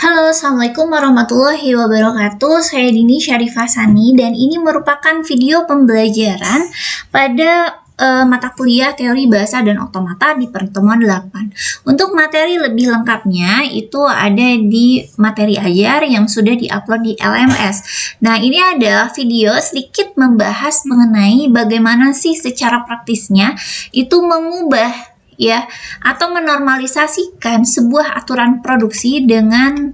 Halo, Assalamualaikum warahmatullahi wabarakatuh. Saya Dini Syarifah Sani dan ini merupakan video pembelajaran pada mata kuliah teori bahasa dan otomata di pertemuan 8. Untuk materi lebih lengkapnya itu ada di materi ajar yang sudah diupload di LMS. Nah, ini ada video sedikit membahas mengenai bagaimana sih secara praktisnya itu mengubah atau menormalisasikan sebuah aturan produksi dengan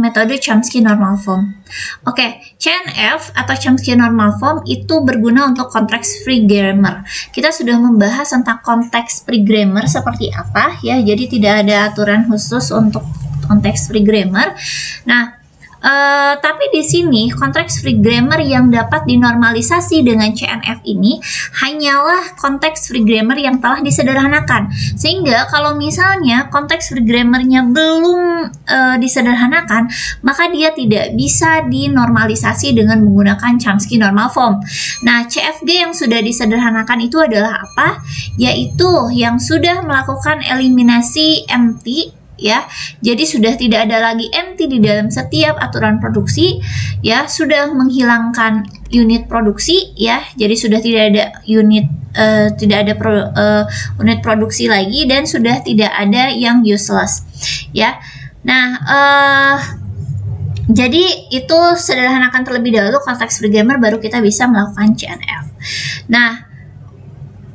metode Chomsky Normal Form. Oke, CNF atau Chomsky Normal Form itu berguna untuk konteks free grammar. Kita sudah membahas tentang konteks free grammar seperti apa ya, jadi tidak ada aturan khusus untuk konteks free grammar. Nah, tapi di sini konteks free grammar yang dapat dinormalisasi dengan CNF ini hanyalah konteks free grammar yang telah disederhanakan. Sehingga kalau misalnya konteks free grammar-nya belum disederhanakan, maka dia tidak bisa dinormalisasi dengan menggunakan Chomsky Normal Form. Nah, CFG yang sudah disederhanakan itu adalah apa? Yaitu yang sudah melakukan eliminasi empty ya, jadi sudah tidak ada lagi empty di dalam setiap aturan produksi ya, sudah menghilangkan unit produksi ya, jadi sudah tidak ada unit unit produksi lagi dan sudah tidak ada yang useless ya. Nah, jadi itu sederhanakan terlebih dahulu konteks free grammar, baru kita bisa melakukan CNF. Nah,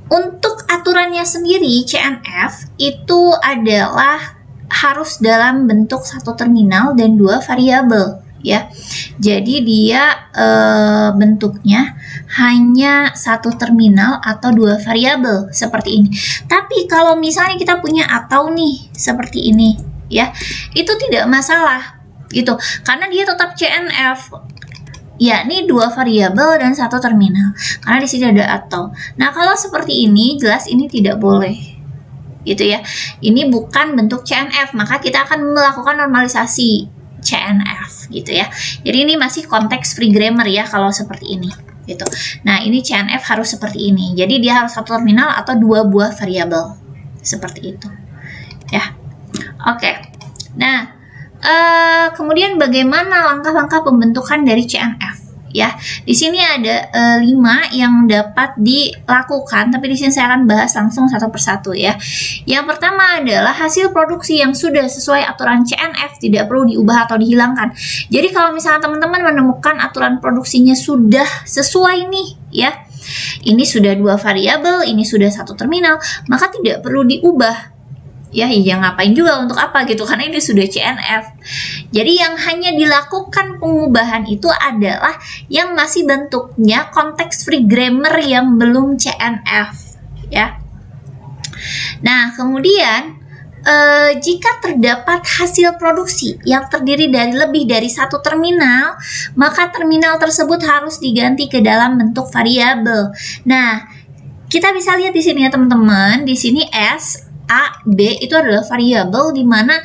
untuk aturannya sendiri CNF itu adalah harus dalam bentuk satu terminal dan dua variabel ya. Jadi dia bentuknya hanya satu terminal atau dua variabel seperti ini. Tapi kalau misalnya kita punya atau nih seperti ini ya, itu tidak masalah gitu, karena dia tetap CNF. Ya, ini dua variabel dan satu terminal karena di sini ada atau. Nah, kalau seperti ini jelas ini tidak boleh gitu ya, ini bukan bentuk CNF, maka kita akan melakukan normalisasi CNF gitu ya. Jadi ini masih konteks free grammar ya kalau seperti ini gitu. Nah, ini CNF harus seperti ini, jadi dia harus satu terminal atau dua buah variabel seperti itu ya. Oke. Nah, kemudian bagaimana langkah-langkah pembentukan dari CNF? Ya, di sini ada 5 yang dapat dilakukan, tapi di sini saya akan bahas langsung satu persatu ya. Yang pertama adalah hasil produksi yang sudah sesuai aturan CNF tidak perlu diubah atau dihilangkan. Jadi kalau misalnya teman-teman menemukan aturan produksinya sudah sesuai nih ya, ini sudah dua variabel, ini sudah satu terminal, maka tidak perlu diubah. Ya ngapain juga, untuk apa gitu, karena ini sudah CNF. Jadi yang hanya dilakukan pengubahan itu adalah yang masih bentuknya konteks free grammar yang belum CNF ya. Nah, kemudian jika terdapat hasil produksi yang terdiri dari lebih dari satu terminal, maka terminal tersebut harus diganti ke dalam bentuk variabel. Nah, kita bisa lihat di sini ya teman-teman, di sini S A, B itu adalah variabel di mana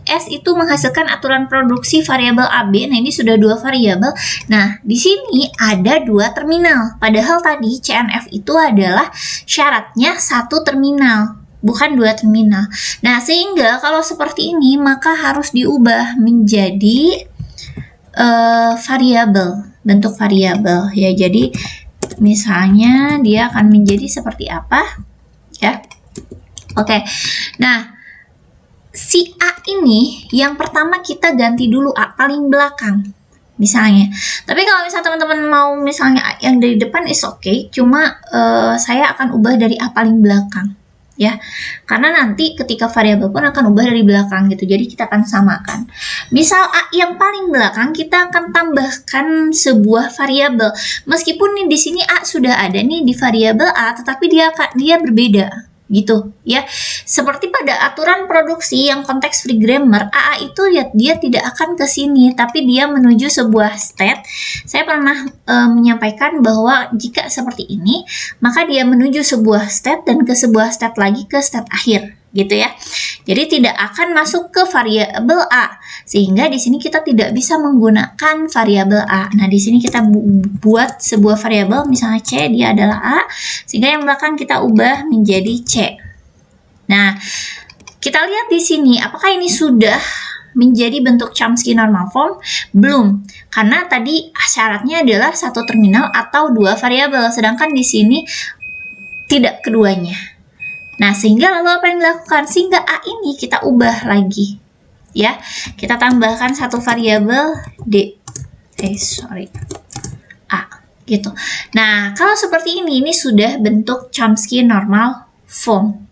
S itu menghasilkan aturan produksi variabel AB. Nah, ini sudah dua variabel. Nah, di sini ada dua terminal. Padahal tadi CNF itu adalah syaratnya satu terminal, bukan dua terminal. Nah, sehingga kalau seperti ini maka harus diubah menjadi variabel, bentuk variabel ya. Jadi misalnya dia akan menjadi seperti apa ya. Oke, nah si A ini yang pertama kita ganti dulu A paling belakang misalnya. Tapi kalau misalnya teman-teman mau misalnya A yang dari depan is okay, cuma saya akan ubah dari A paling belakang ya, karena nanti ketika variabel pun akan ubah dari belakang gitu, jadi kita akan samakan. Misal A yang paling belakang kita akan tambahkan sebuah variabel, meskipun nih di sini A sudah ada nih di variabel A, tetapi dia berbeda gitu ya. Seperti pada aturan produksi yang konteks free grammar, AA itu ya dia tidak akan ke sini, tapi dia menuju sebuah state. Saya pernah menyampaikan bahwa jika seperti ini, maka dia menuju sebuah state dan ke sebuah state lagi ke state akhir gitu ya. Jadi tidak akan masuk ke variabel A, sehingga di sini kita tidak bisa menggunakan variabel A. Nah, di sini kita buat sebuah variabel, misalnya C, dia adalah A, sehingga yang belakang kita ubah menjadi C. Nah, kita lihat di sini apakah ini sudah menjadi bentuk Chomsky normal form? Belum, karena tadi syaratnya adalah satu terminal atau dua variabel, sedangkan di sini tidak keduanya. Nah, sehingga lalu apa yang dilakukan? Sehingga A ini kita ubah lagi, ya. Kita tambahkan satu variabel A, gitu. Nah, kalau seperti ini sudah bentuk Chomsky normal form,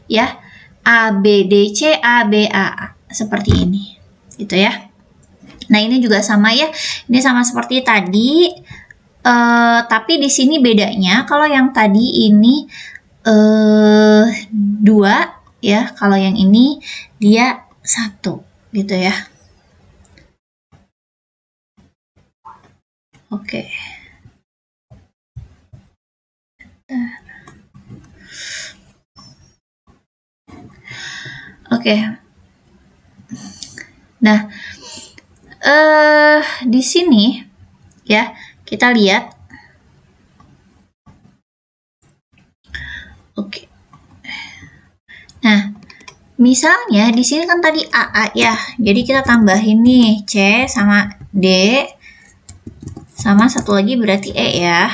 ya. A, B, D, C, A, B, A, seperti ini, gitu ya. Nah, ini juga sama ya, ini sama seperti tadi, tapi di sini bedanya, kalau yang tadi ini 2, ya, kalau yang ini dia 1, gitu ya. Oke. Oke. Nah, di sini ya, kita lihat. Oke. Nah, misalnya di sini kan tadi AA ya. Jadi kita tambahin nih C sama D sama satu lagi berarti E ya.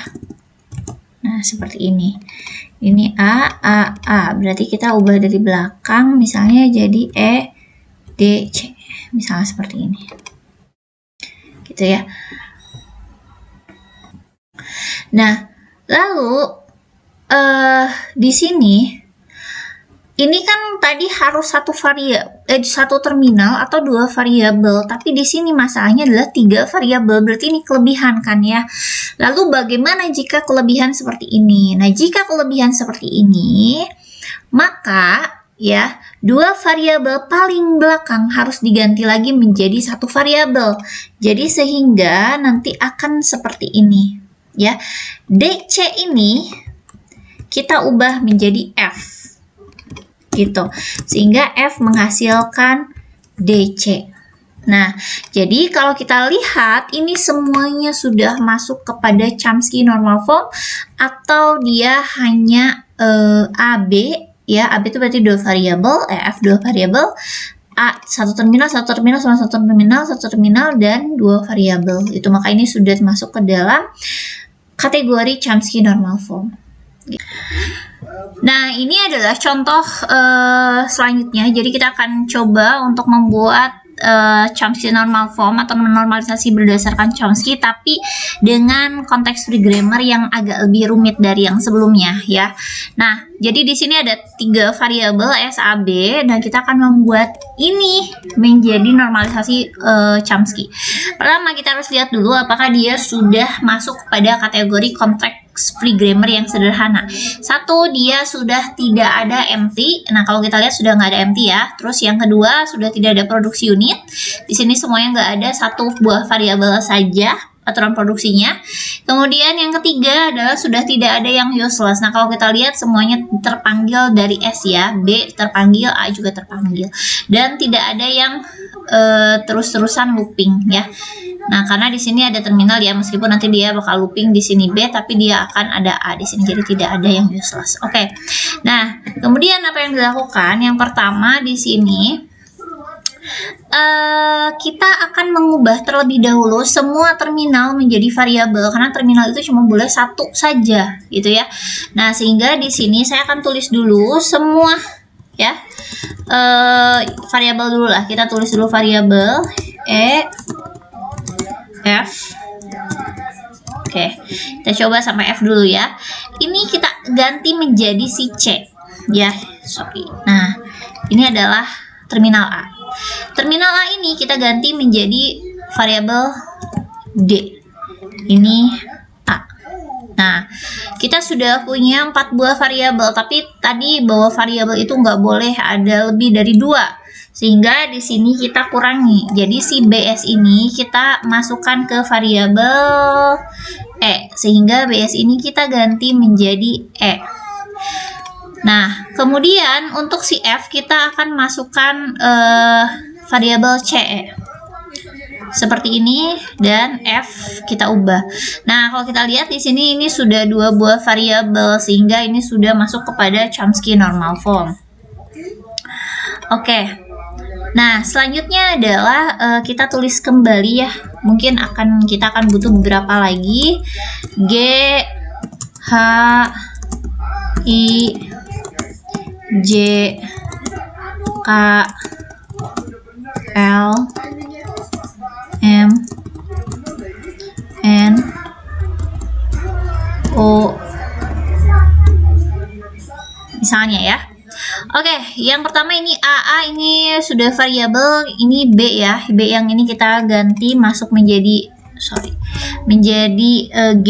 Nah, seperti ini. Ini A, berarti kita ubah dari belakang, misalnya jadi E, D, C. Misalnya seperti ini. Gitu ya. Nah, lalu, di sini, ini kan tadi harus satu terminal atau dua variabel, tapi di sini masalahnya adalah 3 variabel, berarti ini kelebihan kan ya. Lalu bagaimana jika kelebihan seperti ini? Nah, jika kelebihan seperti ini, maka ya 2 variabel paling belakang harus diganti lagi menjadi satu variabel. Jadi sehingga nanti akan seperti ini ya. DC ini kita ubah menjadi F. Gitu. Sehingga F menghasilkan DC. Nah, jadi kalau kita lihat ini semuanya sudah masuk kepada Chomsky normal form atau dia hanya AB ya. AB itu berarti 2 variabel, F 2 variabel, A satu terminal sama satu terminal dan 2 variabel. Itu maka ini sudah masuk ke dalam kategori Chomsky normal form. Nah, ini adalah contoh selanjutnya. Jadi kita akan coba untuk membuat Chomsky normal form atau normalisasi berdasarkan Chomsky, tapi dengan konteks free grammar yang agak lebih rumit dari yang sebelumnya ya. Nah, jadi di sini ada 3 variabel S, A, B. Nah, kita akan membuat ini menjadi normalisasi Chomsky. Pertama, kita harus lihat dulu apakah dia sudah masuk pada kategori konteks free grammar yang sederhana. Satu, dia sudah tidak ada empty. Nah, kalau kita lihat sudah nggak ada empty ya. Terus yang kedua, sudah tidak ada produksi unit. Di sini semuanya nggak ada, satu buah variabel saja aturan produksinya. Kemudian yang ketiga adalah sudah tidak ada yang useless. Nah, kalau kita lihat semuanya terpanggil dari S ya. B terpanggil, A juga terpanggil. Dan tidak ada yang terus-terusan looping ya. Nah, karena di sini ada terminal ya, meskipun nanti dia bakal looping di sini B, tapi dia akan ada A di sini, jadi tidak ada yang useless. Oke. Nah, kemudian apa yang dilakukan? Yang pertama di sini kita akan mengubah terlebih dahulu semua terminal menjadi variabel, karena terminal itu cuma boleh satu saja, gitu ya. Nah, sehingga di sini saya akan tulis dulu semua ya variabel dulu lah. Kita tulis dulu variabel E, F. Oke, kita coba sampai F dulu ya. Ini kita ganti menjadi si C ya, sorry. Nah, ini adalah terminal A. Terminal A ini kita ganti menjadi variabel D. Ini A. Nah, kita sudah punya 4 buah variabel, tapi tadi bahwa variabel itu nggak boleh ada lebih dari 2. Sehingga di sini kita kurangi. Jadi si BS ini kita masukkan ke variabel E. Sehingga BS ini kita ganti menjadi E. Nah, kemudian untuk si F kita akan masukkan variabel CE. Seperti ini, dan F kita ubah. Nah, kalau kita lihat di sini ini sudah 2 buah variabel, sehingga ini sudah masuk kepada Chomsky normal form. Oke. Nah, selanjutnya adalah kita tulis kembali ya. Mungkin kita akan butuh beberapa lagi. G H I J K L M N O, misalnya ya. Oke, yang pertama ini AA, ini sudah variabel, ini B ya. B yang ini kita ganti masuk menjadi G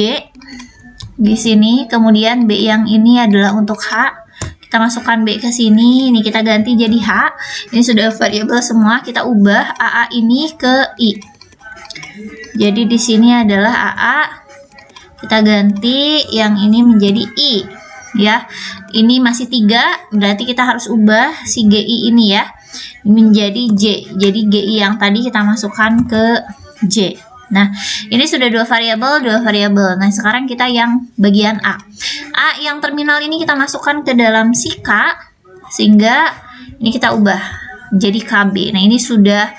di sini. Kemudian B yang ini adalah untuk H. Kita masukkan B ke sini, ini kita ganti jadi H. Ini sudah variabel semua, kita ubah AA ini ke I. Jadi di sini adalah AA, kita ganti yang ini menjadi I ya. Ini masih 3, berarti kita harus ubah si GI ini ya menjadi J. Jadi GI yang tadi kita masukkan ke J. Nah, ini sudah dua variabel. Nah, sekarang kita yang bagian A. A yang terminal ini kita masukkan ke dalam si K, sehingga ini kita ubah jadi KB. Nah, ini sudah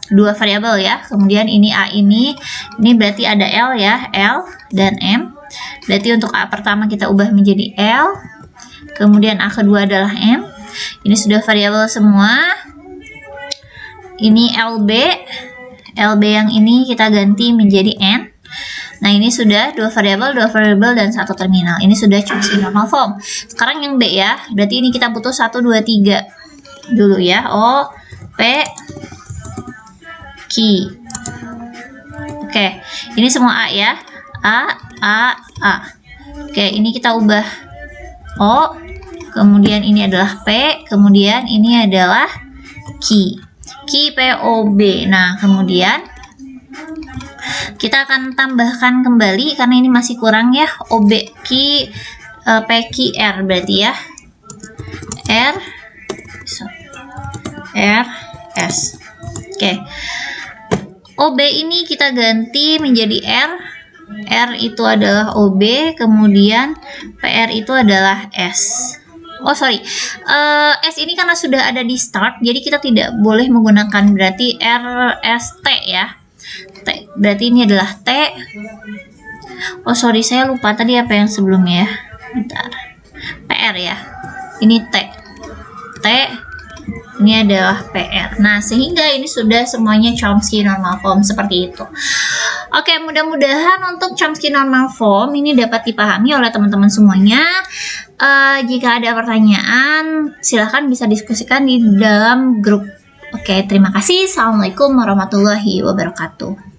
dua variabel ya. Kemudian ini A ini berarti ada L ya, L dan M. Berarti untuk A pertama kita ubah menjadi L. Kemudian A kedua adalah M. Ini sudah variabel semua. Ini LB. LB yang ini kita ganti menjadi N. Nah, ini sudah dua variabel dan satu terminal. Ini sudah Chomsky normal form. Sekarang yang B ya. Berarti ini kita butuh 1, 2, 3 dulu ya. O, P, Q. Oke, ini semua A ya. A. Oke, ini kita ubah O. Kemudian ini adalah P. Kemudian ini adalah Q. Q, P, O, B. Nah, kemudian kita akan tambahkan kembali karena ini masih kurang ya. O, B, Q, P, Q, R berarti ya. R, S. Oke. OB ini kita ganti menjadi R. R itu adalah OB, kemudian PR itu adalah S. S ini karena sudah ada di start, jadi kita tidak boleh menggunakan berarti RST ya. T, berarti ini adalah T. Saya lupa tadi apa yang sebelumnya ya. Bentar. PR ya. Ini T. Ini adalah PR. Nah, sehingga ini sudah semuanya Chomsky normal form seperti itu. Oke, mudah-mudahan untuk Chomsky normal form ini dapat dipahami oleh teman-teman semuanya. Jika ada pertanyaan, silahkan bisa diskusikan di dalam grup. Oke, terima kasih. Assalamualaikum warahmatullahi wabarakatuh.